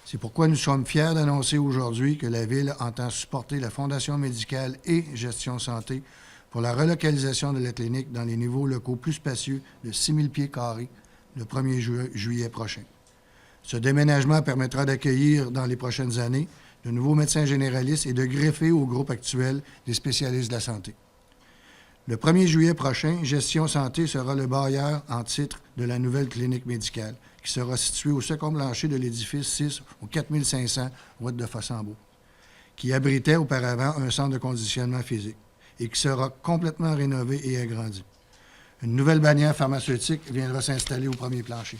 C'est pourquoi nous sommes fiers d'annoncer aujourd'hui que la Ville entend supporter la Fondation médicale et Gestion Santé pour la relocalisation de la clinique dans les nouveaux locaux plus spacieux de 6 000 pieds carrés le 1er juillet prochain. Ce déménagement permettra d'accueillir dans les prochaines années de nouveaux médecins généralistes et de greffer au groupe actuel des spécialistes de la santé. Le 1er juillet prochain, Gestion Santé sera le bailleur en titre de la nouvelle clinique médicale, qui sera située au second plancher de l'édifice 6 au 4500 route de Fossambeau, qui abritait auparavant un centre de conditionnement physique et qui sera complètement rénové et agrandi. Une nouvelle bannière pharmaceutique viendra s'installer au premier plancher.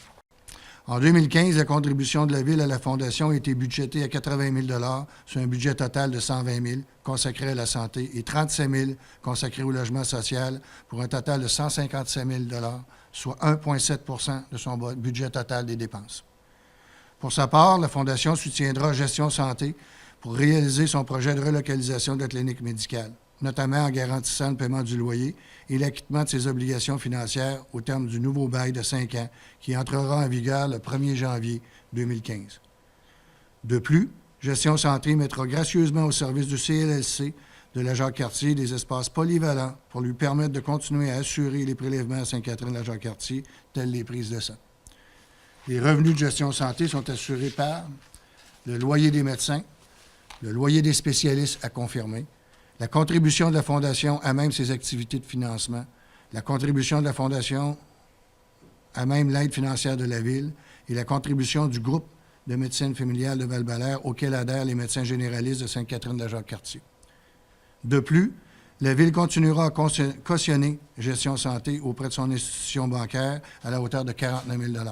En 2015, la contribution de la Ville à la Fondation a été budgétée à 80 000 sur un budget total de 120 000 consacré à la santé et 37 000 consacrés au logement social pour un total de 157 000 soit 1,7 de son budget total des dépenses. Pour sa part, la Fondation soutiendra Gestion Santé pour réaliser son projet de relocalisation de la clinique médicale, notamment en garantissant le paiement du loyer et l'acquittement de ses obligations financières au terme du nouveau bail de 5 ans qui entrera en vigueur le 1er janvier 2015. De plus, Gestion Santé mettra gracieusement au service du CLLC de la Jacques-Cartier des espaces polyvalents pour lui permettre de continuer à assurer les prélèvements à Sainte-Catherine-la-Jacques-Cartier, telles les prises de sang. Les revenus de Gestion Santé sont assurés par le loyer des médecins, le loyer des spécialistes à confirmer, la contribution de la Fondation à même ses activités de financement, la contribution de la Fondation à même l'aide financière de la Ville et la contribution du groupe de médecine familiale de Val-Belair auquel adhèrent les médecins généralistes de Sainte-Catherine-de-la-Jacques-Cartier. De plus, la Ville continuera à cautionner Gestion Santé auprès de son institution bancaire à la hauteur de 49 000 $.